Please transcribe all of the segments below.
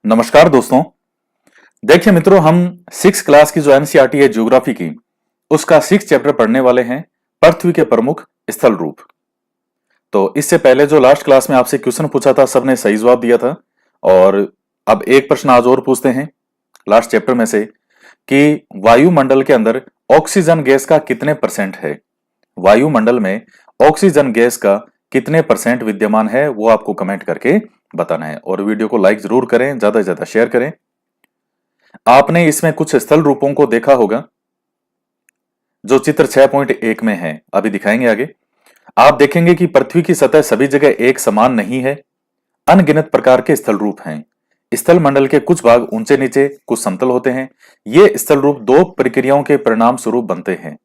नमस्कार दोस्तों। देखिए मित्रों, हम सिक्स क्लास की जो एनसीईआरटी है ज्योग्राफी की, उसका सिक्स चैप्टर पढ़ने वाले हैं, पृथ्वी के प्रमुख स्थल रूप। तो इससे पहले जो लास्ट क्लास में आपसे क्वेश्चन पूछा था, सबने सही जवाब दिया था। और अब एक प्रश्न आज और पूछते हैं लास्ट चैप्टर में से कि वायुमंडल के अंदर ऑक्सीजन गैस का कितने परसेंट है। वायुमंडल में ऑक्सीजन गैस का कितने परसेंट विद्यमान है, वो आपको कमेंट करके बताना है। और वीडियो को लाइक जरूर करें, ज्यादा से ज्यादा शेयर करें। आपने इसमें कुछ स्थल रूपों को देखा होगा जो चित्र 6.1 में है, अभी दिखाएंगे आगे। आप देखेंगे कि पृथ्वी की सतह सभी जगह एक समान नहीं है। अनगिनत प्रकार के स्थल रूप हैं। स्थल मंडल के कुछ भाग ऊंचे नीचे, कुछ समतल होते हैं। ये स्थल रूप दो प्रक्रियाओं के परिणाम स्वरूप बनते हैं।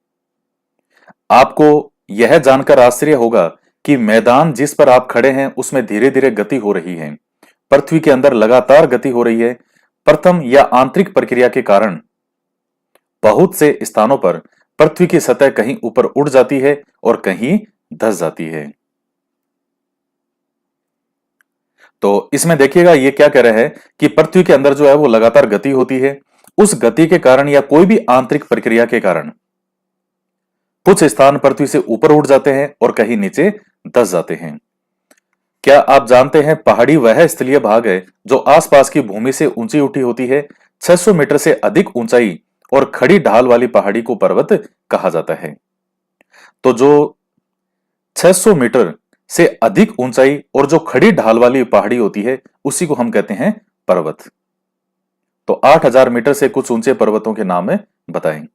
आपको यह जानकर आश्चर्य होगा कि मैदान जिस पर आप खड़े हैं उसमें धीरे धीरे गति हो रही है। पृथ्वी के अंदर लगातार गति हो रही है। प्रथम या आंतरिक प्रक्रिया के कारण बहुत से स्थानों पर पृथ्वी की सतह कहीं ऊपर उड़ जाती है और कहीं धंस जाती है। तो इसमें देखिएगा ये क्या कह रहा है कि पृथ्वी के अंदर जो है वो लगातार गति होती है। उस गति के कारण या कोई भी आंतरिक प्रक्रिया के कारण कुछ स्थान पृथ्वी से ऊपर उठ जाते हैं और कहीं नीचे धंस जाते हैं। क्या आप जानते हैं पहाड़ी वह स्थलीय भाग है जो आसपास की भूमि से ऊंची उठी होती है। 600 मीटर से अधिक ऊंचाई और खड़ी ढाल वाली पहाड़ी को पर्वत कहा जाता है। तो जो 600 मीटर से अधिक ऊंचाई और जो खड़ी ढाल वाली पहाड़ी होती है उसी को हम कहते हैं पर्वत। तो 8000 मीटर से कुछ ऊंचे पर्वतों के नाम बताएं।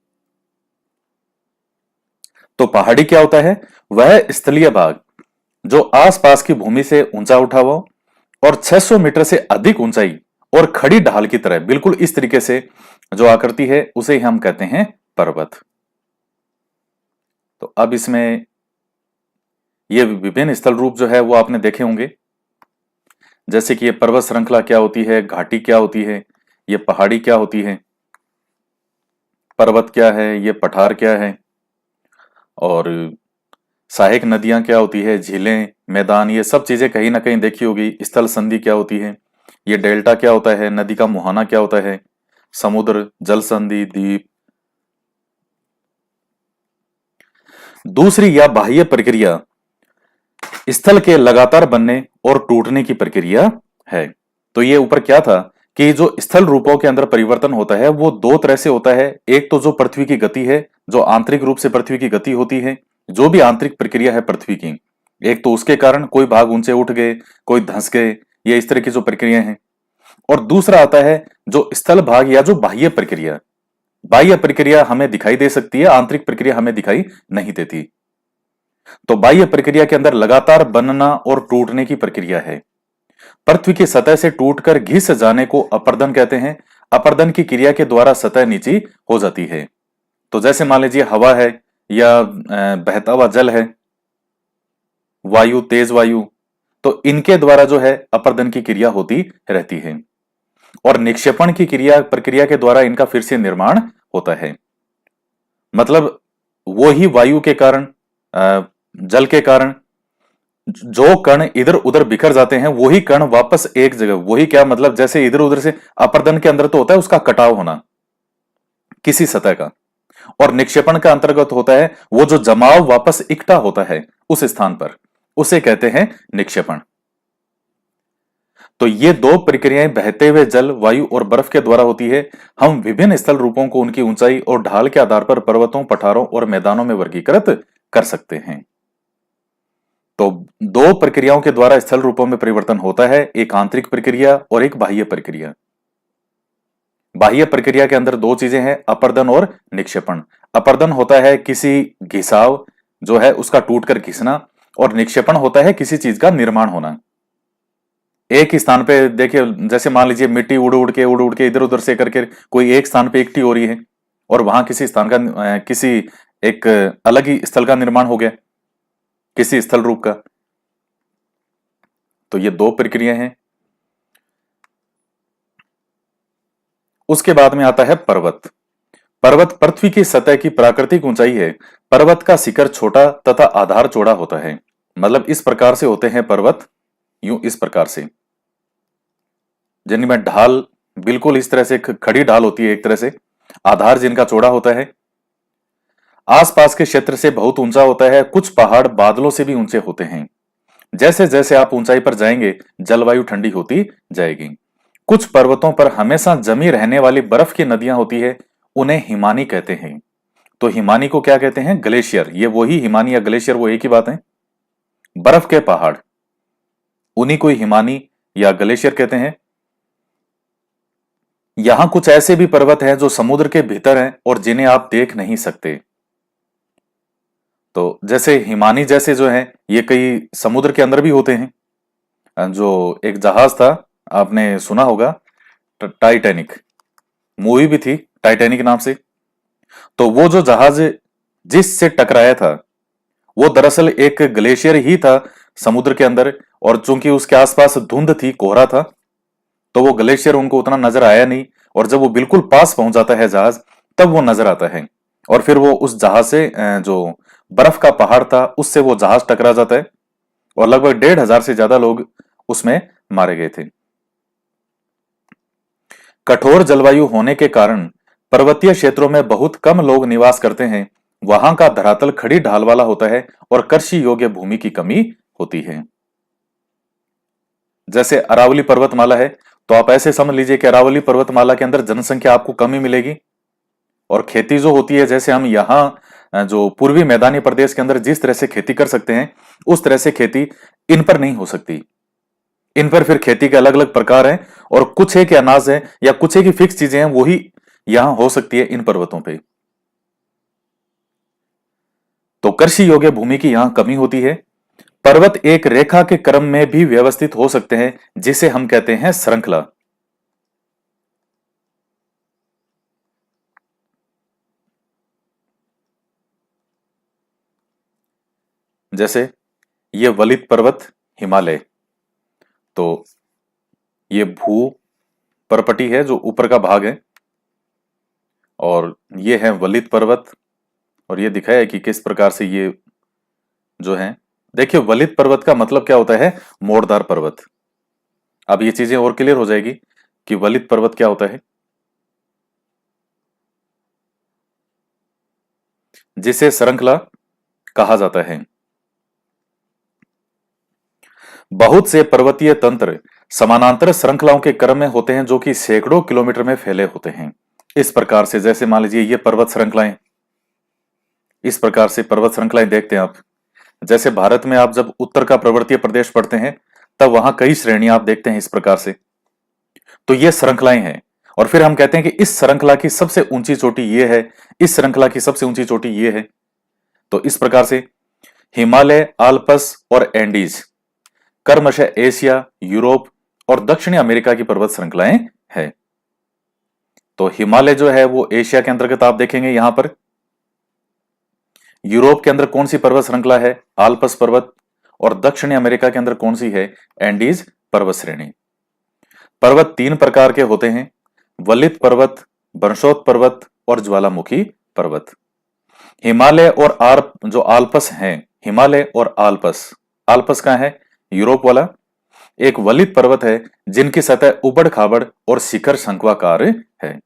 तो पहाड़ी क्या होता है? वह स्थलीय भाग जो आसपास की भूमि से ऊंचा उठा हुआ और 600 मीटर से अधिक ऊंचाई और खड़ी ढाल की तरह बिल्कुल इस तरीके से जो आकृति है उसे ही हम कहते हैं पर्वत। तो अब इसमें ये विभिन्न स्थल रूप जो है वो आपने देखे होंगे, जैसे कि ये पर्वत श्रृंखला क्या होती है, घाटी क्या होती है, ये पहाड़ी क्या होती है, पर्वत क्या है, ये पठार क्या है, और सहायक नदियां क्या होती है, झीलें, मैदान, ये सब चीजें कहीं ना कहीं देखी होगी। स्थल संधि क्या होती है, ये डेल्टा क्या होता है, नदी का मुहाना क्या होता है, समुद्र, जल संधि, द्वीप। दूसरी या बाह्य प्रक्रिया स्थल के लगातार बनने और टूटने की प्रक्रिया है। तो ये ऊपर क्या था कि जो स्थल रूपों के अंदर परिवर्तन होता है वो दो तरह से होता है। एक तो जो पृथ्वी की गति है, जो आंतरिक रूप से पृथ्वी की गति होती है, जो भी आंतरिक प्रक्रिया है पृथ्वी की, एक तो उसके कारण कोई भाग ऊंचे उठ गए, कोई धंस गए, ये इस तरह की जो प्रक्रिया है। और दूसरा आता है जो स्थल भाग या जो बाह्य प्रक्रिया। बाह्य प्रक्रिया हमें दिखाई दे सकती है, आंतरिक प्रक्रिया हमें दिखाई नहीं देती। तो बाह्य प्रक्रिया के अंदर लगातार बनना और टूटने की प्रक्रिया है। पृथ्वी की सतह से टूटकर घिस जाने को अपर्दन कहते हैं। अपर्दन की क्रिया के द्वारा सतह नीची हो जाती है। तो जैसे मान लीजिए हवा है या बहता हुआ जल है, वायु, तेज वायु, तो इनके द्वारा जो है अपर्दन की क्रिया होती रहती है और निक्षेपण की क्रिया प्रक्रिया के द्वारा इनका फिर से निर्माण होता है। मतलब वो ही वायु के कारण, जल के कारण जो कण इधर उधर बिखर जाते हैं वही कण वापस एक जगह, वही क्या मतलब जैसे इधर उधर से अपर्दन के अंदर तो होता है उसका कटाव होना किसी सतह का, और निक्षेपण का अंतर्गत होता है वो जो जमाव वापस इकट्ठा होता है उस स्थान पर, उसे कहते हैं निक्षेपण। तो ये दो प्रक्रियाएं बहते हुए जल, वायु और बर्फ के द्वारा होती है। हम विभिन्न स्थल रूपों को उनकी ऊंचाई और ढाल के आधार पर पर्वतों, पठारों और मैदानों में वर्गीकृत कर सकते हैं। तो दो प्रक्रियाओं के द्वारा स्थल रूपों में परिवर्तन होता है, एक आंतरिक प्रक्रिया और एक बाह्य प्रक्रिया। बाह्य प्रक्रिया के अंदर दो चीजें हैं, अपर्दन और निक्षेपण। अपर्दन होता है किसी घिसाव जो है उसका टूटकर घिसना, और निक्षेपण होता है किसी चीज का निर्माण होना। एक ही स्थान पे देखिए, जैसे मान लीजिए मिट्टी उड़ उड़ के इधर उधर से करके कोई एक स्थान पे इकट्ठी हो रही है और वहां किसी स्थान का किसी एक अलग ही स्थल का निर्माण हो गया, किसी स्थल रूप का। तो ये दो प्रक्रिया हैं। उसके बाद में आता है पर्वत। पर्वत पृथ्वी की सतह की प्राकृतिक ऊंचाई है। पर्वत का शिखर छोटा तथा आधार चौड़ा होता है। मतलब इस प्रकार से होते हैं पर्वत, यूं इस प्रकार से। जिनमें ढाल बिल्कुल इस तरह से खड़ी ढाल होती है, एक तरह से आधार जिनका चौड़ा होता है। आसपास के क्षेत्र से बहुत ऊंचा होता है। कुछ पहाड़ बादलों से भी ऊंचे होते हैं। जैसे जैसे आप ऊंचाई पर जाएंगे जलवायु ठंडी होती जाएगी। कुछ पर्वतों पर हमेशा जमी रहने वाली बर्फ की नदियां होती है, उन्हें हिमानी कहते हैं। तो हिमानी को क्या कहते हैं? ग्लेशियर। ये वही हिमानी या ग्लेशियर वो एक ही बात है। बर्फ के पहाड़ उन्हीं को हिमानी या ग्लेशियर कहते हैं। यहां कुछ ऐसे भी पर्वत हैं जो समुद्र के भीतर हैं और जिन्हें आप देख नहीं सकते। तो जैसे हिमानी जैसे जो हैं ये कई समुद्र के अंदर भी होते हैं। जो एक जहाज था, आपने सुना होगा, टाइटैनिक मूवी भी थी टाइटैनिक नाम से। तो वो जो जहाज जिससे टकराया था वो दरअसल एक ग्लेशियर ही था समुद्र के अंदर, और चूंकि उसके आसपास धुंध थी, कोहरा था, तो वो ग्लेशियर उनको उतना नजर आया नहीं। और जब वो बिल्कुल पास पहुंच जाता है जहाज, तब वो नजर आता है। और फिर वो उस जहाज से जो बर्फ का पहाड़ था उससे वो जहाज टकरा जाता है और लगभग 1,500 से ज्यादा लोग उसमें मारे गए थे। कठोर जलवायु होने के कारण पर्वतीय क्षेत्रों में बहुत कम लोग निवास करते हैं। वहां का धरातल खड़ी ढाल वाला होता है और कृषि योग्य भूमि की कमी होती है। जैसे अरावली पर्वतमाला है, तो आप ऐसे समझ लीजिए कि अरावली पर्वतमाला के अंदर जनसंख्या आपको कम ही मिलेगी और खेती जो होती है, जैसे हम यहाँ जो पूर्वी मैदानी प्रदेश के अंदर जिस तरह से खेती कर सकते हैं, उस तरह से खेती इन पर नहीं हो सकती। इन पर फिर खेती के अलग अलग प्रकार हैं और कुछ एक अनाज है या कुछ एक ही फिक्स चीजें हैं, वही यहां हो सकती है इन पर्वतों पे। तो कृषि योग्य भूमि की यहां कमी होती है। पर्वत एक रेखा के क्रम में भी व्यवस्थित हो सकते हैं, जिसे हम कहते हैं श्रृंखला। जैसे ये वलित पर्वत हिमालय, तो ये भू परपटी है जो ऊपर का भाग है, और ये है वलित पर्वत। और ये दिखाया है कि किस प्रकार से ये जो है, देखिए वलित पर्वत का मतलब क्या होता है? मोड़दार पर्वत। अब ये चीजें और क्लियर हो जाएगी कि वलित पर्वत क्या होता है, जिसे श्रृंखला कहा जाता है। बहुत से पर्वतीय तंत्र समानांतर श्रृंखलाओं के क्रम में होते हैं, जो कि सैकड़ों किलोमीटर में फैले होते हैं। इस प्रकार से, जैसे मान लीजिए ये पर्वत श्रृंखलाएं, इस प्रकार से पर्वत श्रृंखलाएं देखते हैं आप। जैसे भारत में आप जब उत्तर का पर्वतीय प्रदेश पढ़ते हैं, तब वहां कई श्रेणियां आप देखते हैं इस प्रकार से। तो ये श्रृंखलाएं हैं, और फिर हम कहते हैं कि इस श्रृंखला की सबसे ऊंची चोटी ये है, इस श्रृंखला की सबसे ऊंची चोटी ये है। तो इस प्रकार से हिमालय, आल्प्स और एंडीज क्रमशः एशिया, यूरोप और दक्षिणी अमेरिका की पर्वत श्रृंखलाएं हैं। तो हिमालय जो है वो एशिया के अंतर्गत आप देखेंगे यहां पर। यूरोप के अंदर कौन सी पर्वत श्रृंखला है? आल्प्स पर्वत। और दक्षिणी अमेरिका के अंदर कौन सी है? एंडीज पर्वत श्रेणी। पर्वत 3 प्रकार के होते हैं: वलित पर्वत, बरसोत पर्वत और ज्वालामुखी पर्वत। हिमालय और जो आल्प्स हैं, हिमालय और आल्प्स, आल्प्स कहां है? यूरोप वाला। एक वलित पर्वत है जिनकी सतह उबड़ खाबड़ और शिखर शंक्वाकार है।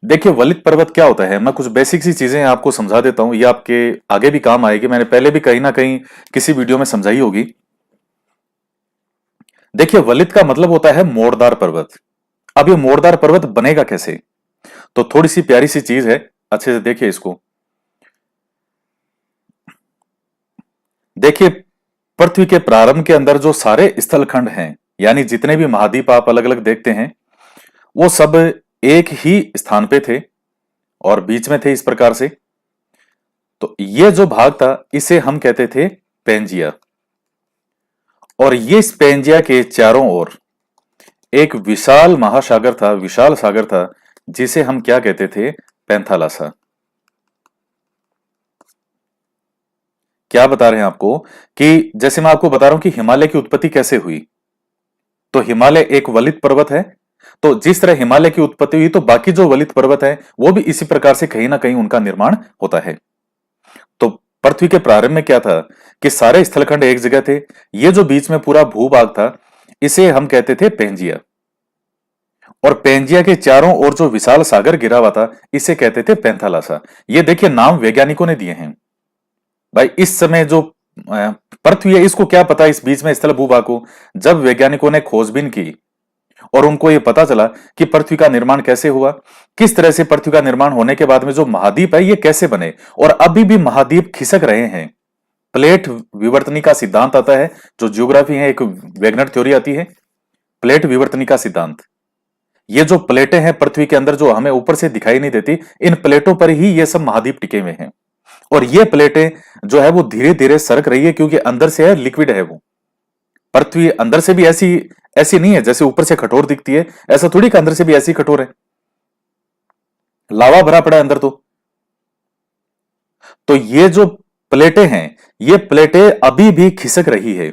देखिए वलित पर्वत क्या होता है, मैं कुछ बेसिक सी चीजें आपको समझा देता हूं, ये आपके आगे भी काम आएगी। मैंने पहले भी कहीं ना कहीं किसी वीडियो में समझाई होगी। देखिए वलित का मतलब होता है मोड़दार पर्वत। अब ये मोड़दार पर्वत बनेगा कैसे? तो थोड़ी सी प्यारी सी चीज है, अच्छे से देखिए इसको। देखिए पृथ्वी के प्रारंभ के अंदर जो सारे स्थलखंड हैं, यानी जितने भी महाद्वीप आप अलग अलग देखते हैं, वो सब एक ही स्थान पे थे और बीच में थे इस प्रकार से। तो ये जो भाग था इसे हम कहते थे पेंजिया, और ये इस पेंजिया के चारों ओर एक विशाल महासागर था, विशाल सागर था, जिसे हम क्या कहते थे? पैंथालासा। क्या बता रहे हैं आपको कि जैसे मैं आपको बता रहा हूं कि हिमालय की उत्पत्ति कैसे हुई, तो हिमालय एक वलित पर्वत है। तो जिस तरह हिमालय की उत्पत्ति हुई, तो बाकी जो वलित पर्वत है वो भी इसी प्रकार से कहीं ना कहीं उनका निर्माण होता है। तो पृथ्वी के प्रारंभ में क्या था कि सारे स्थलखंड एक जगह थे। ये जो बीच में पूरा भूभाग था, इसे हम कहते थे पेंजिया। और पेंजिया के चारों ओर जो विशाल सागर गिरा हुआ था इसे कहते थे पैंथालासा। ये देखिए नाम वैज्ञानिकों ने दिए हैं। भाई इस समय जो पृथ्वी है इसको क्या पता इस बीच में स्थल भूभाग को। जब वैज्ञानिकों ने खोजबीन की और उनको ये पता चला कि पृथ्वी का निर्माण कैसे हुआ, किस तरह से पृथ्वी का निर्माण होने के बाद में जो महाद्वीप है ये कैसे बने, और अभी भी महाद्वीप खिसक रहे हैं। प्लेट विवर्तनी का सिद्धांत आता है, जो जियोग्राफी है एक वैगनर थ्योरी आती है, प्लेट विवर्तनी का सिद्धांत। ये जो प्लेटें हैं पृथ्वी के अंदर जो हमें ऊपर से दिखाई नहीं देती, इन प्लेटों पर ही ये सब महाद्वीप टिके हुए हैं। और ये प्लेटें जो है वो धीरे धीरे सरक रही है, क्योंकि अंदर से है लिक्विड है वो। पृथ्वी अंदर से भी ऐसी ऐसी नहीं है जैसे ऊपर से कठोर दिखती है, ऐसा थोड़ी कि अंदर से भी ऐसी कठोर है। लावा भरा पड़ा है अंदर तो ये जो प्लेटें हैं ये प्लेटें अभी भी खिसक रही है।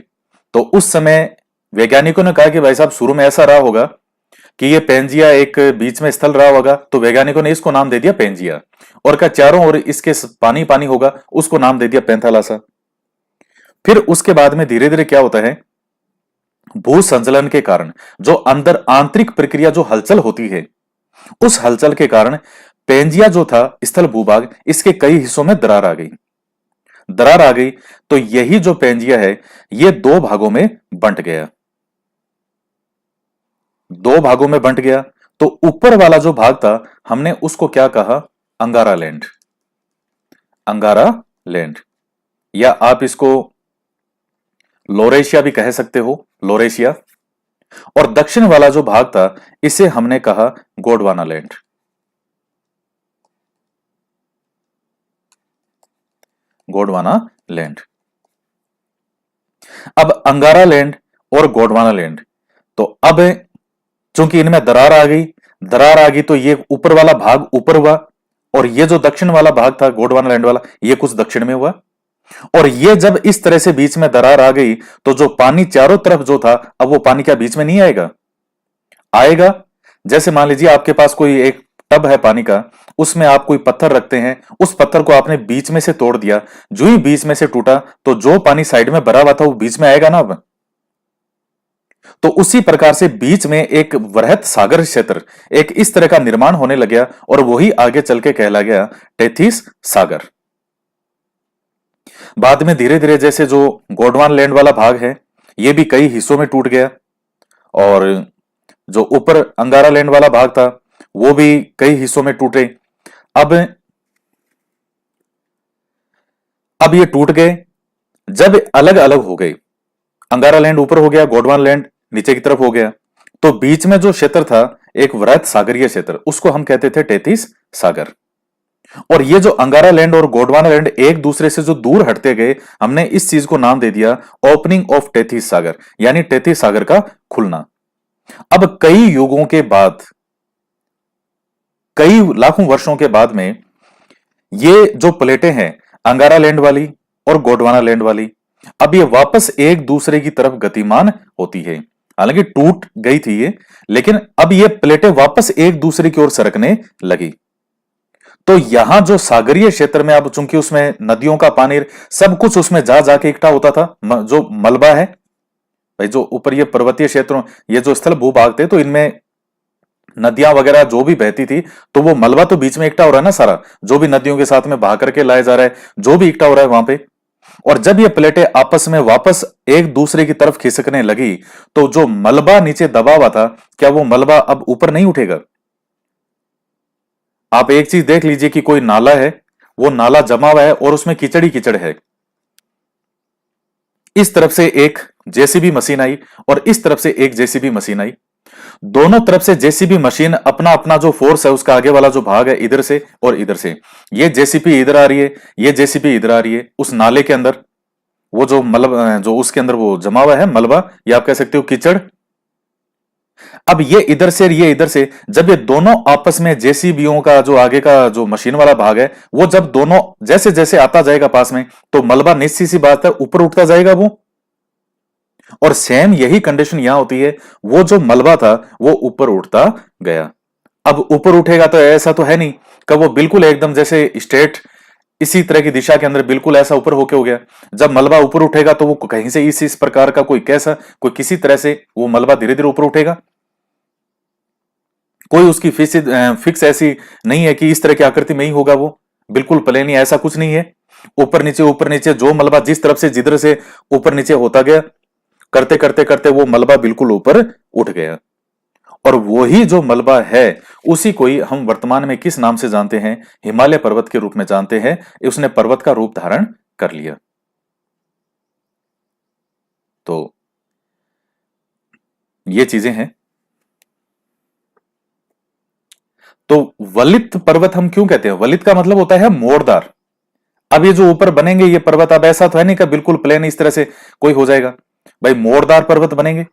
तो उस समय वैज्ञानिकों ने कहा कि भाई साहब शुरू में ऐसा रहा होगा कि ये पेंजिया एक बीच में स्थल रहा होगा, तो वैज्ञानिकों ने इसको नाम दे दिया पेंजिया, और का चारों ओर इसके पानी पानी होगा, उसको नाम दे दिया पैंथालासा। फिर उसके बाद में धीरे धीरे क्या होता है, भू संचलन के कारण जो अंदर आंतरिक प्रक्रिया जो हलचल होती है, उस हलचल के कारण पेंजिया जो था स्थल भूभाग, इसके कई हिस्सों में दरार आ गई। दरार आ गई तो यही जो पेंजिया है ये दो भागों में बंट गया। दो भागों में बंट गया तो ऊपर वाला जो भाग था हमने उसको क्या कहा, अंगारा लैंड। अंगारा लैंड, या आप इसको लोरेशिया भी कह सकते हो, लोरेशिया। और दक्षिण वाला जो भाग था इसे हमने कहा गोंडवाना लैंड। गोंडवाना लैंड। अब अंगारा लैंड और गोंडवाना लैंड, तो अब चूंकि इनमें दरार आ गई, दरार आ गई तो ये ऊपर वाला भाग ऊपर हुआ, और ये जो दक्षिण वाला भाग था गोंडवाना लैंड वाला ये कुछ दक्षिण में हुआ। और ये जब इस तरह से बीच में दरार आ गई तो जो पानी चारों तरफ जो था, अब वो पानी क्या बीच में नहीं आएगा, आएगा। जैसे मान लीजिए आपके पास कोई एक टब है पानी का, उसमें आप कोई पत्थर रखते हैं, उस पत्थर को आपने बीच में से तोड़ दिया, जो ही बीच में से टूटा तो जो पानी साइड में भरा हुआ था वो बीच में आएगा ना। अब तो उसी प्रकार से बीच में एक वृहत सागर क्षेत्र, एक इस तरह का निर्माण होने लग गया, और वही आगे चल के कहला गया टेथिस सागर। बाद में धीरे धीरे जैसे जो गोंडवाना लैंड वाला भाग है ये भी कई हिस्सों में टूट गया, और जो ऊपर अंगारा लैंड वाला भाग था वो भी कई हिस्सों में टूटे। अब अब ये टूट गए, जब अलग अलग हो गए, अंगारा लैंड ऊपर हो गया, गोंडवाना लैंड नीचे की तरफ हो गया, तो बीच में जो क्षेत्र था एक वृहत सागरीय क्षेत्र, उसको हम कहते थे टेथिस सागर। और ये जो अंगारा लैंड और गोंडवाना लैंड एक दूसरे से जो दूर हटते गए, हमने इस चीज को नाम दे दिया ओपनिंग ऑफ टेथिस सागर, यानी टेथिस सागर का खुलना। अब कई युगों के बाद, कई लाखों वर्षों के बाद में ये जो प्लेटें हैं अंगारा लैंड वाली और गोंडवाना लैंड वाली, अब ये वापस एक दूसरे की तरफ गतिमान होती है। हालांकि टूट गई थी ये, लेकिन अब ये प्लेटें वापस एक दूसरे की ओर सरकने लगी। तो यहां जो सागरीय क्षेत्र में, अब चूंकि उसमें नदियों का पानी सब कुछ उसमें जा जाके इकट्ठा होता था, जो मलबा है भाई, जो ऊपर ये पर्वतीय क्षेत्रों, ये जो स्थल भूभाग थे, तो इनमें नदियां वगैरह जो भी बहती थी, तो वो मलबा तो बीच में इकट्ठा हो रहा है ना सारा, जो भी नदियों के साथ में बहा करके लाया जा रहा है, जो भी इकट्ठा हो रहा है वहां पे। और जब ये प्लेटें आपस में वापस एक दूसरे की तरफ खिसकने लगी, तो जो मलबा नीचे दबा हुआ था, क्या वो मलबा अब ऊपर नहीं उठेगा? आप एक चीज देख लीजिए कि कोई नाला है, वो नाला जमा हुआ है और उसमें कीचड़ ही कीचड़ है। इस तरफ से एक जेसीबी मशीन आई और इस तरफ से एक जेसीबी मशीन आई। दोनों तरफ से जेसीबी मशीन अपना अपना जो फोर्स है, उसका आगे वाला जो भाग है इधर से और इधर से, ये जेसीबी इधर आ रही है, ये जेसीबी इधर आ रही है, उस नाले के अंदर वो जो मलबा, जो उसके अंदर वो जमा हुआ है मलबा, या आप कह सकते हो कीचड़। अब ये इधर से ये इधर से, जब ये दोनों आपस में जेसीबीओं का जो आगे का जो मशीन वाला भाग है, वो जब दोनों जैसे जैसे आता जाएगा पास में, तो मलबा निश्चित सी बात है ऊपर उठता जाएगा वो। और सेम यही कंडीशन यहां होती है, वो जो मलबा था वो ऊपर उठता गया। अब ऊपर उठेगा तो ऐसा तो है नहीं कि वो बिल्कुल एकदम जैसे स्ट्रेट इसी तरह की दिशा के अंदर बिल्कुल ऐसा ऊपर होके हो गया। जब मलबा ऊपर उठेगा तो वो कहीं से इस प्रकार का कोई कैसा, कोई किसी तरह से वो मलबा धीरे धीरे ऊपर उठेगा। कोई उसकी फिक्स ऐसी नहीं है कि इस तरह की आकृति में ही होगा, वो बिल्कुल प्लेन ही, ऐसा कुछ नहीं है। ऊपर नीचे जो मलबा जिस तरफ से जिधर से ऊपर नीचे होता गया, करते करते करते वो मलबा बिल्कुल ऊपर उठ गया। और वही जो मलबा है उसी को ही हम वर्तमान में किस नाम से जानते हैं? हिमालय पर्वत के रूप में जानते हैं। उसने पर्वत का रूप धारण कर लिया। तो ये चीजें हैं। तो वलित पर्वत हम क्यों कहते हैं? वलित का मतलब होता है मोड़दार। अब ये जो ऊपर बनेंगे ये पर्वत, अब ऐसा तो है नहीं कि बिल्कुल प्लेन इस तरह से कोई हो जाएगा, भाई मोड़दार पर्वत बनेंगे।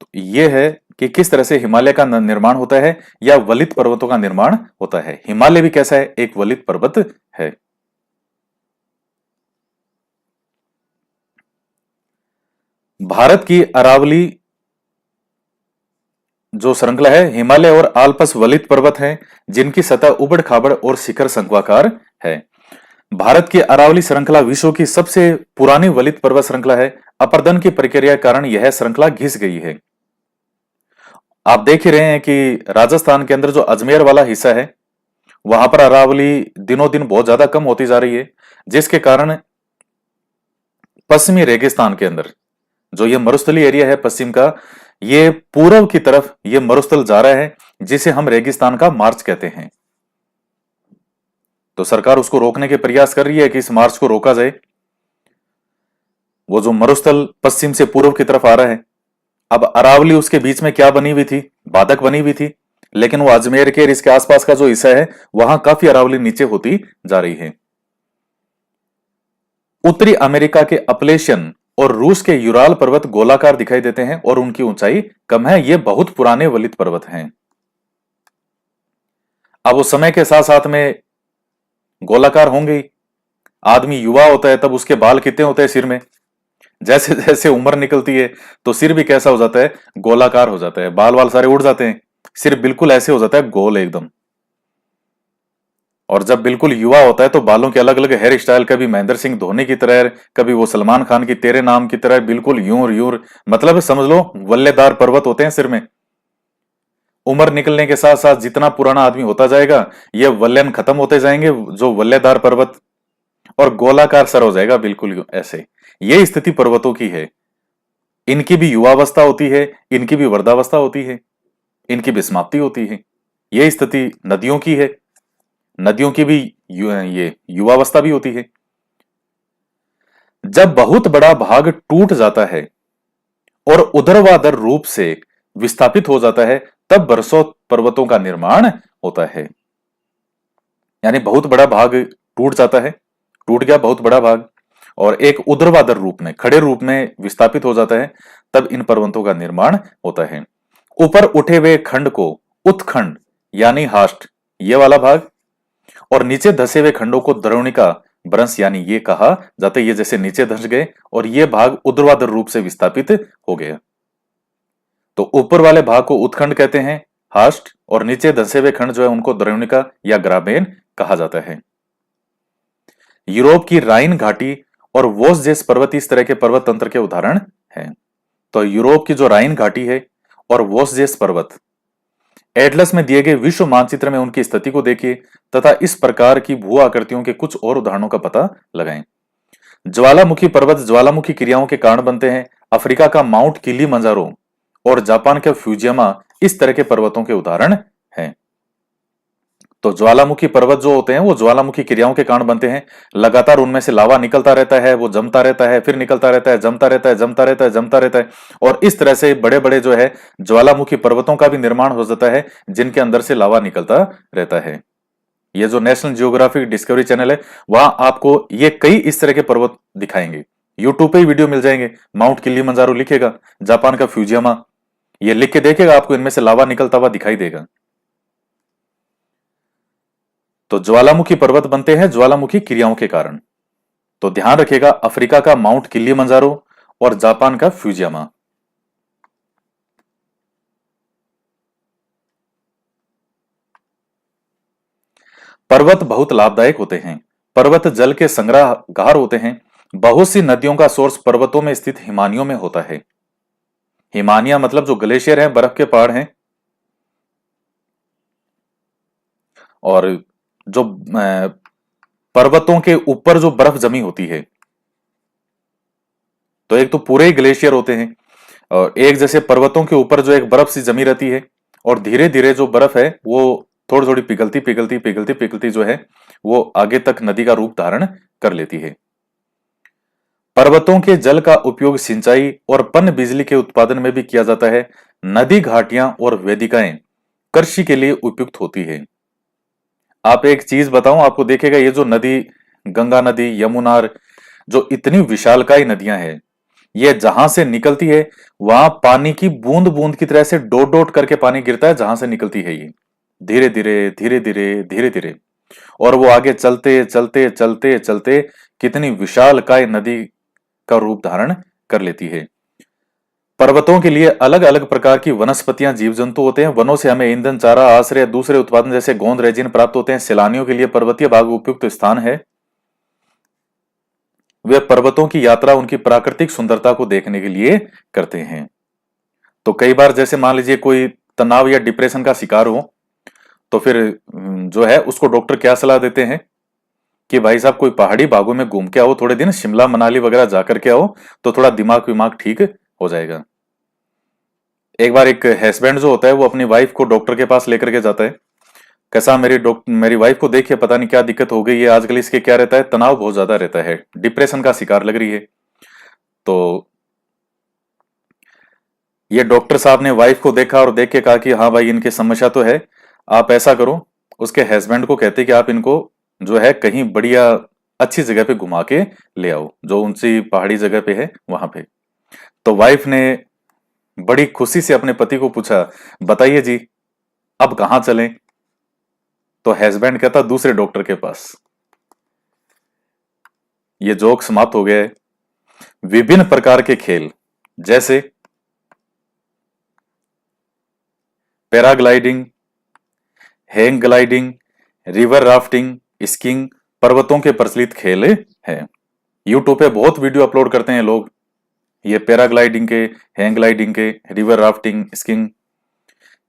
तो ये है कि किस तरह से हिमालय का निर्माण होता है या वलित पर्वतों का निर्माण होता है। हिमालय भी कैसा है? एक वलित पर्वत है। भारत की अरावली जो श्रृंखला है, हिमालय और आल्पस वलित पर्वत हैं, जिनकी सतह उबड़ खाबड़ और शिखर शंक्वाकार है। भारत की अरावली श्रृंखला विश्व की सबसे पुरानी वलित पर्वत श्रृंखला है। अपरदन की प्रक्रिया के कारण यह श्रृंखला घिस गई है। आप देख ही रहे हैं कि राजस्थान के अंदर जो अजमेर वाला हिस्सा है, वहां पर अरावली दिनों दिन बहुत ज्यादा कम होती जा रही है, जिसके कारण पश्चिमी रेगिस्तान के अंदर जो ये मरुस्थलीय एरिया है पश्चिम का, ये पूर्व की तरफ ये मरुस्थल जा रहा है, जिसे हम रेगिस्तान का मार्च कहते हैं। तो सरकार उसको रोकने के प्रयास कर रही है कि इस मार्च को रोका जाए। वो जो मरुस्थल पश्चिम से पूर्व की तरफ आ रहा है, अब अरावली उसके बीच में क्या बनी हुई थी? बाधक बनी हुई थी। लेकिन वो अजमेर के और इसके आसपास का जो हिस्सा है, वहां काफी अरावली नीचे होती जा रही है। उत्तरी अमेरिका के अपलेशियन और रूस के यूराल पर्वत गोलाकार दिखाई देते हैं और उनकी ऊंचाई कम है। ये बहुत पुराने वलित पर्वत हैं। अब वो समय के साथ साथ में गोलाकार होंगे ही। आदमी युवा होता है तब उसके बाल कितने होते हैं सिर में, जैसे जैसे उम्र निकलती है तो सिर भी कैसा हो जाता है? गोलाकार हो जाता है। बाल वाल सारे उड़ जाते हैं, सिर बिल्कुल ऐसे हो जाता है गोल एकदम। और जब बिल्कुल युवा होता है तो बालों के अलग अलग हेयर स्टाइल, कभी महेंद्र सिंह धोनी की तरह, कभी वो सलमान खान की तेरे नाम की तरह, बिल्कुल यूं यूं, मतलब समझ लो वल्लेदार पर्वत होते हैं सिर में। उम्र निकलने के साथ साथ जितना पुराना आदमी होता जाएगा, ये वल्लन खत्म होते जाएंगे, जो वल्लेदार पर्वत, और गोलाकार सर हो जाएगा बिल्कुल ऐसे। ये स्थिति पर्वतों की है। इनकी भी युवावस्था होती है, इनकी भी वृद्धावस्था होती है, इनकी भी समाप्ति होती है। ये स्थिति नदियों की है। नदियों की भी ये युवावस्था भी होती है। जब बहुत बड़ा भाग टूट जाता है और ऊर्ध्वाधर रूप से विस्थापित हो जाता है, तब बरसों पर्वतों का निर्माण होता है। यानी बहुत बड़ा भाग टूट जाता है, टूट गया बहुत बड़ा भाग, और एक ऊर्ध्वाधर रूप में, खड़े रूप में विस्थापित हो जाता है, तब इन पर्वतों का निर्माण होता है। ऊपर उठे हुए खंड को उत्खंड यानी हास्ट, ये वाला भाग, और नीचे धसे हुए खंडों को द्रोणिका भ्रंश यानी ये कहा जाता है। ये जैसे नीचे धस गए और ये भाग ऊर्ध्वाधर रूप से विस्थापित हो गया, तो ऊपर वाले भाग को उत्खंड कहते हैं, हास्ट, और नीचे धसे हुए खंड जो है उनको द्रोणिका या ग्राबेन कहा जाता है। यूरोप की राइन घाटी और वोस्जेस पर्वत इस तरह के पर्वत तंत्र के उदाहरण हैं। तो यूरोप की जो राइन घाटी है और वोस्जेस पर्वत, एटलस में दिए गए विश्व मानचित्र में उनकी स्थिति को देखिए तथा इस प्रकार की भू आकृतियों के कुछ और उदाहरणों का पता लगाएं। ज्वालामुखी पर्वत ज्वालामुखी क्रियाओं के कारण बनते हैं। अफ्रीका का माउंट किलिमंजारो और जापान का फ्यूजियामा इस तरह के पर्वतों के उदाहरण हैं। तो ज्वालामुखी पर्वत जो होते हैं वो ज्वालामुखी क्रियाओं के कारण बनते हैं। लगातार उनमें से लावा निकलता रहता है, वो जमता रहता है, फिर निकलता रहता है, जमता रहता है, जमता रहता है, जमता रहता है, और इस तरह से बड़े बड़े जो है ज्वालामुखी पर्वतों का भी निर्माण हो जाता है, जिनके अंदर से लावा निकलता रहता है। ये जो नेशनल जियोग्राफिक डिस्कवरी चैनल है, वहां आपको ये कई इस तरह के पर्वत दिखाएंगे। यूट्यूब पे ही वीडियो मिल जाएंगे। माउंट किलिमंजारो लिखेगा, जापान का फ्यूजियामा, ये लिख के देखेगा, आपको इनमें से लावा निकलता हुआ दिखाई देगा। तो ज्वालामुखी पर्वत बनते हैं ज्वालामुखी क्रियाओं के कारण। तो ध्यान रखिएगा, अफ्रीका का माउंट किलिमंजारो और जापान का फ्यूजियामा। पर्वत बहुत लाभदायक होते हैं। पर्वत जल के संग्रहगार होते हैं। बहुत सी नदियों का सोर्स पर्वतों में स्थित हिमानियों में होता है। हिमानिया मतलब जो ग्लेशियर है, बर्फ के पहाड़ हैं। और जो पर्वतों के ऊपर जो बर्फ जमी होती है, तो एक तो पूरे ही ग्लेशियर होते हैं, और एक जैसे पर्वतों के ऊपर जो एक बर्फ सी जमी रहती है, और धीरे धीरे जो बर्फ है वो थोड़ी थोड़ी पिघलती पिघलती पिघलती पिघलती जो है वो आगे तक नदी का रूप धारण कर लेती है। पर्वतों के जल का उपयोग सिंचाई और पन बिजली के उत्पादन में भी किया जाता है। नदी घाटियां और वेदिकाएं कृषि के लिए उपयुक्त होती है। आप एक चीज बताऊं आपको, देखेगा ये जो नदी, गंगा नदी, यमुना, जो इतनी विशालकाय नदियां हैं, ये जहां से निकलती है वहां पानी की बूंद बूंद की तरह से डोट डोट करके पानी गिरता है जहां से निकलती है ये, धीरे धीरे धीरे धीरे धीरे धीरे, और वो आगे चलते चलते चलते चलते कितनी विशालकाय नदी का रूप धारण कर लेती है। पर्वतों के लिए अलग अलग प्रकार की वनस्पतियां, जीव जंतु होते हैं। वनों से हमें ईंधन, चारा, आश्रय, दूसरे उत्पादन जैसे गोंद, रेजिन प्राप्त होते हैं। सैलानियों के लिए पर्वतीय भाग उपयुक्त स्थान है। वे पर्वतों की यात्रा उनकी प्राकृतिक सुंदरता को देखने के लिए करते हैं। तो कई बार जैसे मान लीजिए कोई तनाव या डिप्रेशन का शिकार हो, तो फिर जो है उसको डॉक्टर क्या सलाह देते हैं कि भाई साहब कोई पहाड़ी भागों में घूम के आओ, थोड़े दिन शिमला मनाली वगैरह जाकर के आओ, तो थोड़ा दिमाग विमाग ठीक हो जाएगा। एक बार एक हस्बैंड जो होता है वो अपनी वाइफ को डॉक्टर के पास लेकर के जाता है। कैसा, मेरी वाइफ को देखिए पता नहीं क्या दिक्कत हो गई है आजकल, इसके क्या रहता है, तनाव बहुत ज्यादा रहता है, डिप्रेशन का शिकार लग रही है। तो ये डॉक्टर साहब ने वाइफ को देखा और देख के कहा कि हाँ भाई इनकी समस्या तो है, आप ऐसा करो। उसके हस्बैंड को कहते कि आप इनको जो है कहीं बढ़िया अच्छी जगह पे घुमा के ले आओ, जो ऊंची पहाड़ी जगह पे है वहां पे। तो वाइफ ने बड़ी खुशी से अपने पति को पूछा, बताइए जी अब कहाँ चलें? तो हस्बैंड कहता दूसरे डॉक्टर के पास। ये जोक समाप्त हो गया है। विभिन्न प्रकार के खेल जैसे paragliding, hang gliding, river rafting, skiing पर्वतों के प्रचलित खेल हैं। यूट्यूब पे बहुत वीडियो अपलोड करते हैं लोग, ये पैराग्लाइडिंग के, हैंग ग्लाइडिंग के, रिवर राफ्टिंग, स्कीइंग।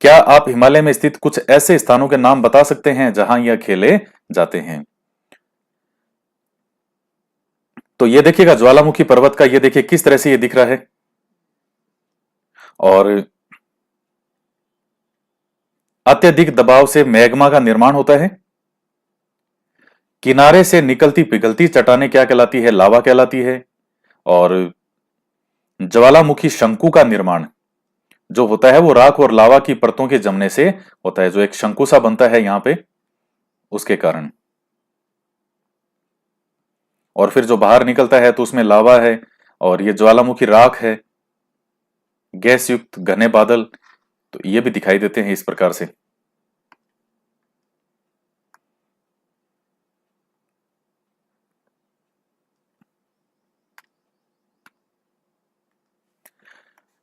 क्या आप हिमालय में स्थित कुछ ऐसे स्थानों के नाम बता सकते हैं जहां यह खेले जाते हैं? तो ये देखिएगा ज्वालामुखी पर्वत का, ये देखिए किस तरह से ये दिख रहा है। और अत्यधिक दबाव से मैग्मा का निर्माण होता है। किनारे से निकलती पिघलती चट्टानें क्या कहलाती है? लावा कहलाती है। और ज्वालामुखी शंकु का निर्माण जो होता है वो राख और लावा की परतों के जमने से होता है, जो एक शंकु सा बनता है यहां पे, उसके कारण। और फिर जो बाहर निकलता है तो उसमें लावा है, और ये ज्वालामुखी राख है, गैस युक्त घने बादल, तो ये भी दिखाई देते हैं इस प्रकार से।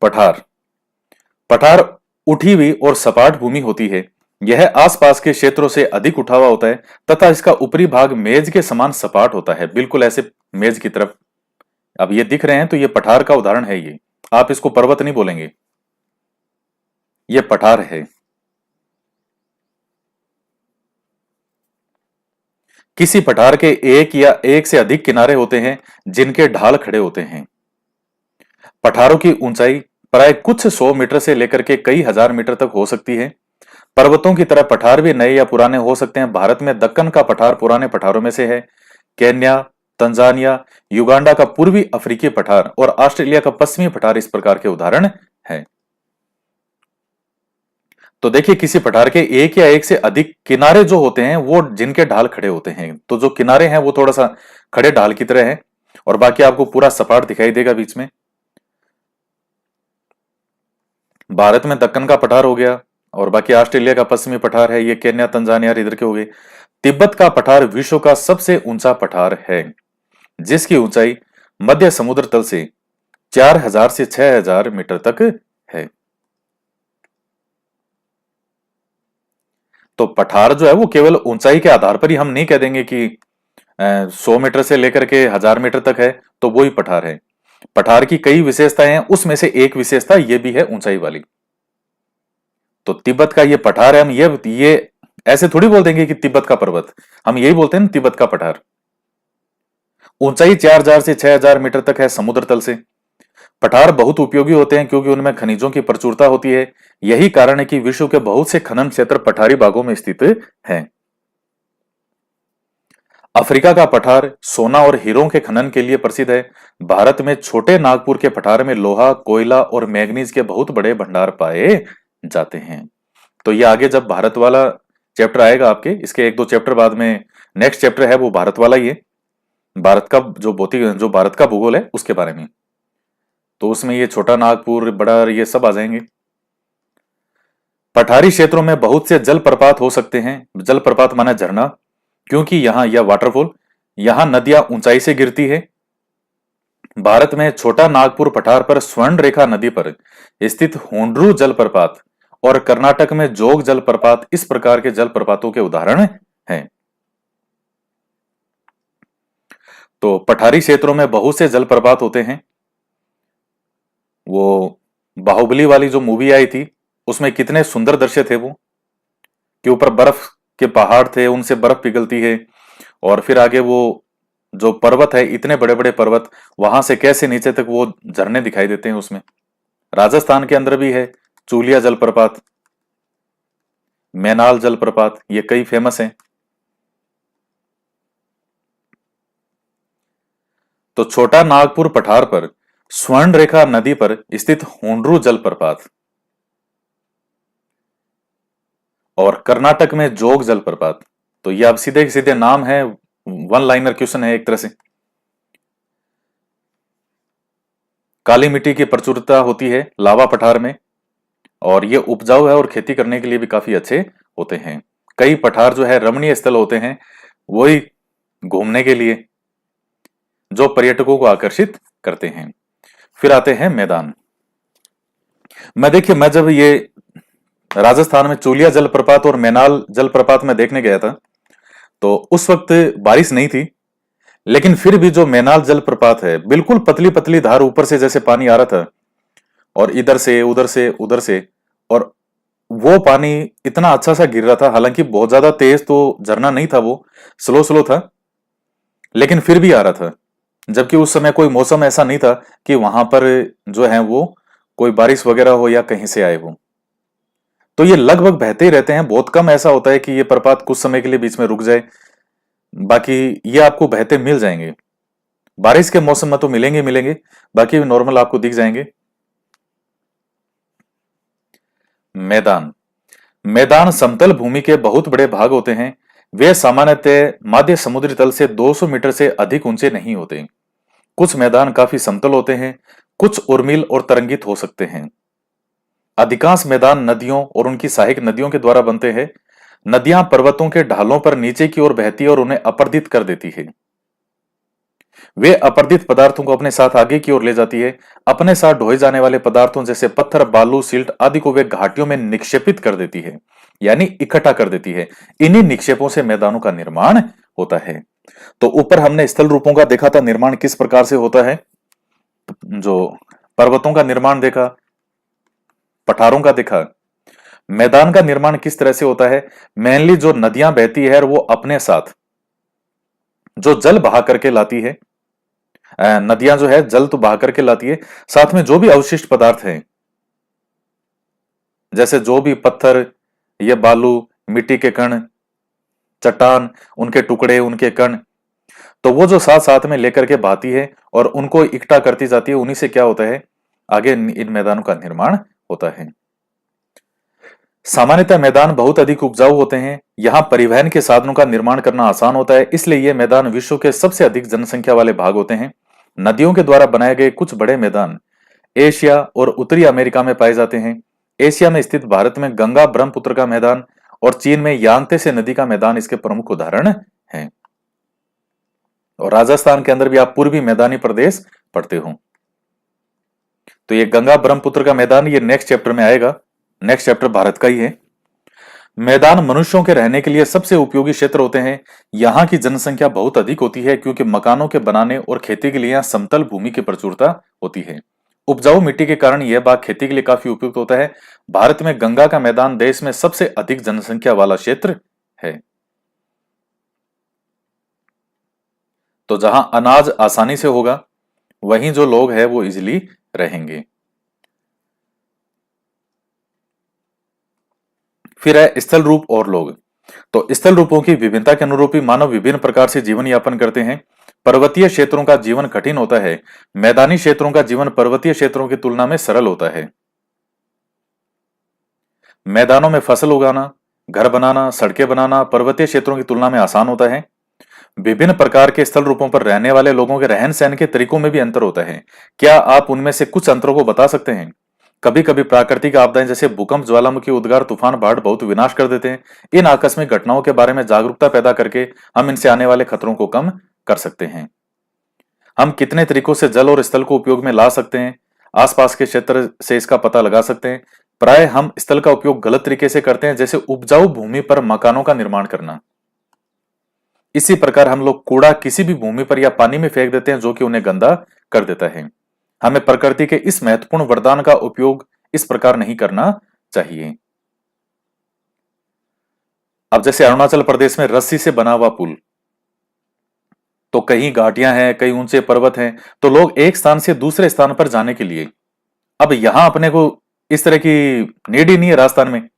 पठार, पठार उठी हुई और सपाट भूमि होती है। यह आसपास के क्षेत्रों से अधिक उठा हुआ होता है तथा इसका ऊपरी भाग मेज के समान सपाट होता है, बिल्कुल ऐसे मेज की तरफ। अब ये दिख रहे हैं तो ये पठार का उदाहरण है। ये आप इसको पर्वत नहीं बोलेंगे, ये पठार है। किसी पठार के एक या एक से अधिक किनारे होते हैं जिनके ढाल खड़े होते हैं। पठारों की ऊंचाई प्राय कुछ 100 मीटर से लेकर के कई हजार मीटर तक हो सकती है। पर्वतों की तरह पठार भी नए या पुराने हो सकते हैं। भारत में दक्कन का पठार पुराने पठारों में से है। केन्या, तंजानिया, युगांडा का पूर्वी अफ्रीकी पठार और ऑस्ट्रेलिया का पश्चिमी पठार इस प्रकार के उदाहरण हैं। तो देखिए किसी पठार के एक या एक से अधिक किनारे जो होते हैं वो जिनके ढाल खड़े होते हैं, तो जो किनारे हैं वो थोड़ा सा खड़े ढाल की तरह है, और बाकी आपको पूरा सपाट दिखाई देगा बीच में। भारत में दक्कन का पठार हो गया, और बाकी ऑस्ट्रेलिया का पश्चिमी पठार है, ये केन्या तंजानिया इधर के हो गए। तिब्बत का पठार विश्व का सबसे ऊंचा पठार है, जिसकी ऊंचाई मध्य समुद्र तल से 4000 से 6000 मीटर तक है। तो पठार जो है वो केवल ऊंचाई के आधार पर ही हम नहीं कह देंगे कि 100 मीटर से लेकर के 1000 मीटर तक है तो वो ही पठार है। पठार की कई विशेषताएं हैं, उसमें से एक विशेषता ये भी है ऊंचाई वाली। तो तिब्बत का ये पठार है, हम ये ऐसे थोड़ी बोल देंगे कि तिब्बत का पर्वत, हम यही बोलते हैं तिब्बत का पठार। ऊंचाई 4000 से 6000 मीटर तक है समुद्र तल से। पठार बहुत उपयोगी होते हैं क्योंकि उनमें खनिजों की प्रचुरता होती है। यही कारण है कि विश्व के बहुत से खनन क्षेत्र पठारी भागों में स्थित हैं। अफ्रीका का पठार सोना और हीरों के खनन के लिए प्रसिद्ध है। भारत में छोटे नागपुर के पठार में लोहा, कोयला और मैग्नीज के बहुत बड़े भंडार पाए जाते हैं। तो ये आगे जब भारत वाला चैप्टर आएगा आपके, इसके एक दो चैप्टर बाद में नेक्स्ट चैप्टर है वो भारत वाला ही है, भारत का जो भारत का भूगोल है उसके बारे में। तो उसमें ये छोटा नागपुर, बड़ा, ये सब आ जाएंगे। पठारी क्षेत्रों में बहुत से जलप्रपात हो सकते हैं। जलप्रपात माना झरना, क्योंकि यहाँ या वाटरफॉल, यहाँ नदियां ऊंचाई से गिरती है। भारत में छोटा नागपुर पठार पर स्वर्ण रेखा नदी पर स्थित होंड्रू जलप्रपात और कर्नाटक में जोग जलप्रपात इस प्रकार के जलप्रपातों के उदाहरण हैं। तो पठारी क्षेत्रों में बहुत से जलप्रपात होते हैं। वो बाहुबली वाली जो मूवी आई थी उसमें कितने सुंदर दृश्य थे, वो के ऊपर बर्फ के पहाड़ थे, उनसे बर्फ पिघलती है, और फिर आगे वो जो पर्वत है, इतने बड़े बड़े पर्वत, वहां से कैसे नीचे तक वो झरने दिखाई देते हैं उसमें। राजस्थान के अंदर भी है चूलिया जलप्रपात, मैनाल जलप्रपात, ये कई फेमस हैं। तो छोटा नागपुर पठार पर स्वर्ण रेखा नदी पर स्थित होंड्रू जलप्रपात और कर्नाटक में जोग जलप्रपात। तो ये अब सीधे सीधे नाम है, वन लाइनर क्वेश्चन है एक तरह से। काली मिट्टी की प्रचुरता होती है लावा पठार में, और ये उपजाऊ है और खेती करने के लिए भी काफी अच्छे होते हैं। कई पठार जो है रमणीय स्थल होते हैं, वही घूमने के लिए जो पर्यटकों को आकर्षित करते हैं। फिर आते हैं मैदान। मैं जब ये राजस्थान में चूलिया जलप्रपात और मैनाल जलप्रपात में देखने गया था, तो उस वक्त बारिश नहीं थी, लेकिन फिर भी जो मैनाल जलप्रपात है, बिल्कुल पतली पतली धार ऊपर से जैसे पानी आ रहा था, और इधर से उधर से उधर से, और वो पानी इतना अच्छा सा गिर रहा था। हालांकि बहुत ज्यादा तेज तो झरना नहीं था, वो स्लो स्लो था, लेकिन फिर भी आ रहा था। जबकि उस समय कोई मौसम ऐसा नहीं था कि वहां पर जो है वो कोई बारिश वगैरह हो या कहीं से आए हो। तो ये लगभग बहते ही रहते हैं, बहुत कम ऐसा होता है कि ये प्रपात कुछ समय के लिए बीच में रुक जाए। बाकी ये आपको बहते मिल जाएंगे, बारिश के मौसम में तो मिलेंगे मिलेंगे, बाकी नॉर्मल आपको दिख जाएंगे। मैदान। मैदान समतल भूमि के बहुत बड़े भाग होते हैं। वे सामान्यतः मध्य समुद्री तल से 200 मीटर से अधिक ऊंचे नहीं होते। कुछ मैदान काफी समतल होते हैं, कुछ उर्मिल और तरंगित हो सकते हैं। अधिकांश मैदान नदियों और उनकी सहायक नदियों के द्वारा बनते हैं। नदियां पर्वतों के ढालों पर नीचे की ओर बहती है और उन्हें अपर्दित कर देती है। वे अपर्दित पदार्थों को अपने साथ आगे की ओर ले जाती है। अपने साथ ढोए जाने वाले पदार्थों जैसे पत्थर, बालू, सिल्ट आदि को वे घाटियों में निक्षेपित कर देती है, यानी इकट्ठा कर देती है। इन्हीं निक्षेपों से मैदानों का निर्माण होता है। तो ऊपर हमने स्थल रूपों का देखा था निर्माण किस प्रकार से होता है, जो पर्वतों का निर्माण देखा, पठारों का देखा। मैदान का निर्माण किस तरह से होता है, मेनली जो नदियां बहती है वो अपने साथ जो जल बहा करके लाती है, नदियां जो है जल तो बहा करके लाती है, साथ में जो भी अवशिष्ट पदार्थ हैं, जैसे जो भी पत्थर, ये बालू, मिट्टी के कण, चट्टान, उनके टुकड़े, उनके कण, तो वो जो साथ साथ में लेकर के बहती है और उनको इकट्ठा करती जाती है। उन्हीं से क्या होता है, आगे इन मैदानों का निर्माण होता है। सामान्यतः मैदान बहुत अधिक उपजाऊ होते हैं। यहाँ परिवहन के साधनों का निर्माण करना आसान होता है, इसलिए ये मैदान विश्व के सबसे अधिक जनसंख्या वाले भाग होते हैं। नदियों के द्वारा बनाए गए कुछ बड़े मैदान एशिया और उत्तरी अमेरिका में पाए जाते हैं। एशिया में स्थित भारत में गंगा ब्रह्मपुत्र का मैदान और चीन में यांगत्से नदी का मैदान इसके प्रमुख उदाहरण हैं। और राजस्थान के अंदर भी आप पूर्वी मैदानी प्रदेश पढ़ते हो। तो ये गंगा ब्रह्मपुत्र का मैदान ये नेक्स्ट चैप्टर में आएगा, नेक्स्ट चैप्टर भारत का ही है। मैदान मनुष्यों के रहने के लिए सबसे उपयोगी क्षेत्र होते हैं। यहाँ की जनसंख्या बहुत अधिक होती है क्योंकि मकानों के बनाने और खेती के लिए यहाँ समतल भूमि की प्रचुरता होती है। उपजाऊ मिट्टी के कारण यह भाग खेती के लिए काफी उपयुक्त होता है। भारत में गंगा का मैदान देश में सबसे अधिक जनसंख्या वाला क्षेत्र है। तो जहां अनाज आसानी से होगा वहीं जो लोग हैं वो इजिली रहेंगे। फिर है स्थल रूप और लोग। तो स्थल रूपों की विभिन्नता के अनुरूप ही मानव विभिन्न प्रकार से जीवन यापन करते हैं। पर्वतीय क्षेत्रों का जीवन कठिन होता है। मैदानी क्षेत्रों का जीवन पर्वतीय क्षेत्रों की तुलना में सरल होता है। मैदानों में फसल उगाना, घर बनाना, सड़कें बनाना पर्वतीय क्षेत्रों की तुलना में आसान होता है। विभिन्न प्रकार के स्थल रूपों पर रहने वाले लोगों के रहन सहन के तरीकों में भी अंतर होता है। क्या आप उनमें से कुछ अंतरों को बता सकते हैं? कभी कभी प्राकृतिक आपदाएं जैसे भूकंप, ज्वालामुखी, उद्गार, तूफान, बाढ़ बहुत विनाश कर देते हैं। इन आकस्मिक घटनाओं के बारे में जागरूकता पैदा करके हम इनसे आने वाले खतरों को कम कर सकते हैं। हम कितने तरीकों से जल और स्थल को उपयोग में ला सकते हैं? आसपास के क्षेत्र से इसका पता लगा सकते हैं। प्राय हम स्थल का उपयोग गलत तरीके से करते हैं, जैसे उपजाऊ भूमि पर मकानों का निर्माण करना। इसी प्रकार हम लोग कूड़ा किसी भी भूमि पर या पानी में फेंक देते हैं जो कि उन्हें गंदा कर देता है। हमें प्रकृति के इस महत्वपूर्ण वरदान का उपयोग इस प्रकार नहीं करना चाहिए। अब जैसे अरुणाचल प्रदेश में रस्सी से बना हुआ पुल, तो कहीं घाटियां हैं, कहीं ऊंचे पर्वत हैं, तो लोग एक स्थान से दूसरे स्थान पर जाने के लिए, अब यहां अपने को इस तरह की नीड ही नहीं है राजस्थान में।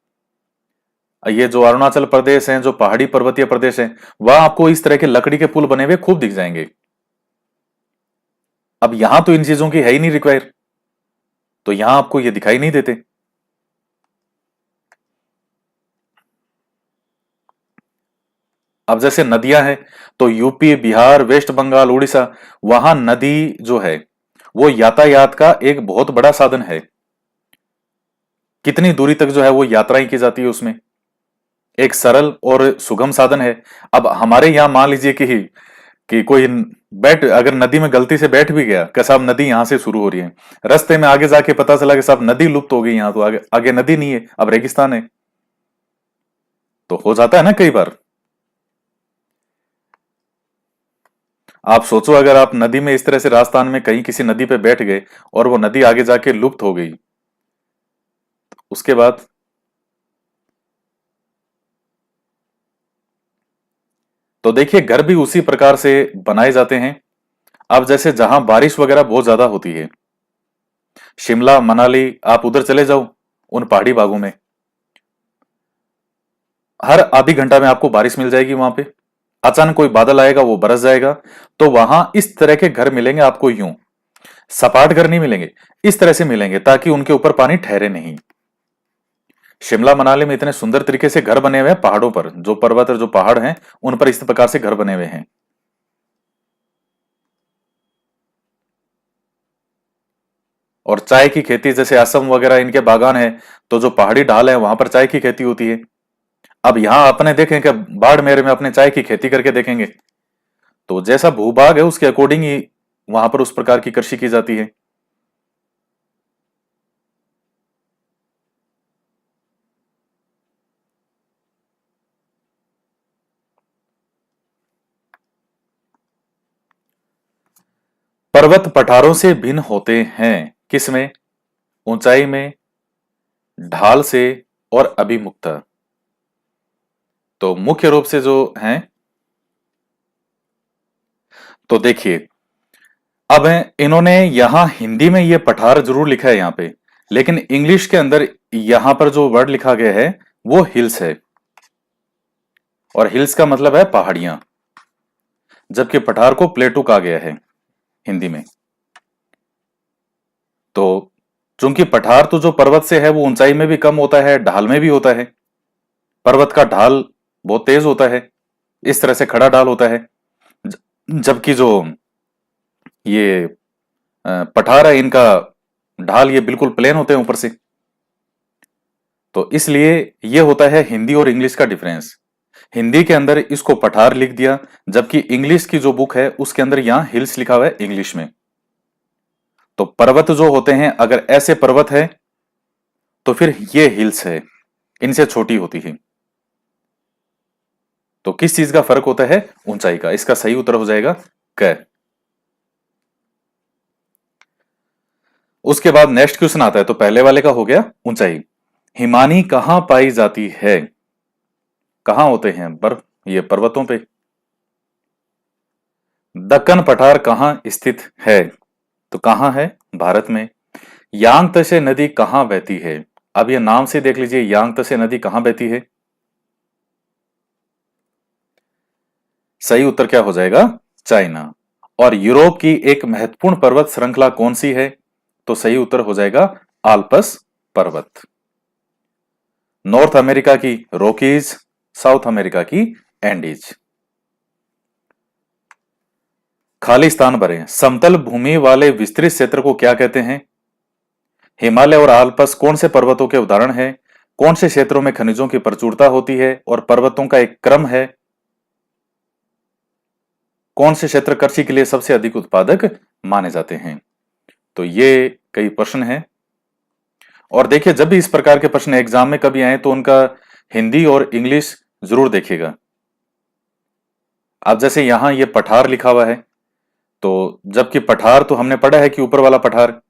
ये जो अरुणाचल प्रदेश है, जो पहाड़ी पर्वतीय प्रदेश है, वहां आपको इस तरह के लकड़ी के पुल बने हुए खूब दिख जाएंगे। अब यहां तो इन चीजों की है ही नहीं रिक्वायर, तो यहां आपको ये दिखाई नहीं देते। अब जैसे नदियां हैं, तो यूपी, बिहार, वेस्ट बंगाल, उड़ीसा, वहां नदी जो है वो यातायात का एक बहुत बड़ा साधन है। कितनी दूरी तक जो है वो यात्राएं की जाती है, उसमें एक सरल और सुगम साधन है। अब हमारे यहां मान लीजिए कि कोई बैठ अगर नदी में गलती से बैठ भी गया कि साहब नदी यहां से शुरू हो रही है, रास्ते में आगे जाके पता चला कि साहब नदी लुप्त हो गई, यहां तो आगे आगे नदी नहीं है, अब रेगिस्तान है। तो हो जाता है ना कई बार। आप सोचो अगर आप नदी में इस तरह से राजस्थान में कहीं किसी नदी पे बैठ गए और वो नदी आगे जाके लुप्त हो गई, उसके बाद तो देखिए घर भी उसी प्रकार से बनाए जाते हैं। अब जैसे जहां बारिश वगैरह बहुत ज्यादा होती है, शिमला, मनाली, आप उधर चले जाओ उन पहाड़ी भागों में, हर आधी घंटा में आपको बारिश मिल जाएगी। वहां पे अचानक कोई बादल आएगा, वो बरस जाएगा। तो वहां इस तरह के घर मिलेंगे आपको, यूं सपाट घर नहीं मिलेंगे, इस तरह से मिलेंगे ताकि उनके ऊपर पानी ठहरे नहीं। शिमला मनाली में इतने सुंदर तरीके से घर बने हुए हैं पहाड़ों पर, जो पर्वत और जो पहाड़ हैं उन पर इस प्रकार से घर बने हुए हैं। और चाय की खेती, जैसे असम वगैरह इनके बागान है, तो जो पहाड़ी ढाल है वहां पर चाय की खेती होती है। अब यहां अपने देखें कि बाड़मेर में अपने चाय की खेती करके देखेंगे, तो जैसा भूभाग है उसके अकॉर्डिंग ही वहां पर उस प्रकार की कृषि की जाती है। पर्वत पठारों से भिन्न होते हैं किसमें? ऊंचाई में, ढाल से और अभिमुखता। तो मुख्य रूप से जो हैं, तो देखिए अब इन्होंने यहां हिंदी में ये पठार जरूर लिखा है यहां पे, लेकिन इंग्लिश के अंदर यहां पर जो वर्ड लिखा गया है वो हिल्स है, और हिल्स का मतलब है पहाड़ियां, जबकि पठार को प्लेटू कहा गया है हिंदी में। तो चूंकि पठार तो जो पर्वत से है वो ऊंचाई में भी कम होता है, ढाल में भी होता है। पर्वत का ढाल बहुत तेज होता है, इस तरह से खड़ा ढाल होता है, जबकि जो ये पठार है इनका ढाल ये बिल्कुल प्लेन होते हैं ऊपर से। तो इसलिए ये होता है हिंदी और इंग्लिश का डिफरेंस। हिंदी के अंदर इसको पठार लिख दिया, जबकि इंग्लिश की जो बुक है उसके अंदर यहां हिल्स लिखा हुआ है इंग्लिश में। तो पर्वत जो होते हैं, अगर ऐसे पर्वत है तो फिर ये हिल्स है, इनसे छोटी होती है। तो किस चीज का फर्क होता है? ऊंचाई का। इसका सही उत्तर हो जाएगा क। उसके बाद नेक्स्ट क्वेश्चन आता है, तो पहले वाले का हो गया ऊंचाई। हिमानी कहां पाई जाती है? कहां होते हैं बर्फ? ये पर्वतों पे। दक्कन पठार कहां स्थित है? तो कहां है? भारत में। यांगत्से नदी कहां बहती है? अब ये नाम से देख लीजिए, यांगत्से नदी कहां बहती है? सही उत्तर क्या हो जाएगा? चाइना। और यूरोप की एक महत्वपूर्ण पर्वत श्रृंखला कौन सी है? तो सही उत्तर हो जाएगा आल्पस पर्वत। नॉर्थ अमेरिका की रॉकीज, साउथ अमेरिका की एंडीज। खाली स्थान भरें। समतल भूमि वाले विस्तृत क्षेत्र को क्या कहते हैं? हिमालय और आल्पस कौन से पर्वतों के उदाहरण हैं? कौन से क्षेत्रों में खनिजों की प्रचुरता होती है और पर्वतों का एक क्रम है? कौन से क्षेत्र कृषि के लिए सबसे अधिक उत्पादक माने जाते हैं? तो ये कई प्रश्न हैं। और देखिए, जब भी इस प्रकार के प्रश्न एग्जाम में कभी आए तो उनका हिंदी और इंग्लिश जरूर देखिएगा। अब जैसे यहां ये पठार लिखा हुआ है, तो जबकि पठार तो हमने पढ़ा है कि ऊपर वाला पठार,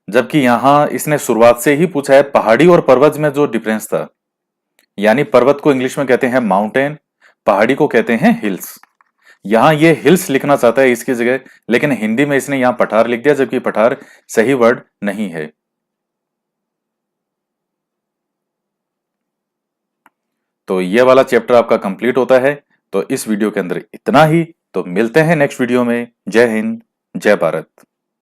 जबकि यहां इसने शुरुआत से ही पूछा है पहाड़ी और पर्वत में जो डिफरेंस था। यानी पर्वत को इंग्लिश में कहते हैं माउंटेन, पहाड़ी को कहते हैं हिल्स। यहां ये हिल्स लिखना चाहता है इसकी जगह, लेकिन हिंदी में इसने यहां पठार लिख दिया, जबकि पठार सही वर्ड नहीं है। तो ये वाला चैप्टर आपका कंप्लीट होता है। तो इस वीडियो के अंदर इतना ही। तो मिलते हैं नेक्स्ट वीडियो में। जय हिंद, जय भारत।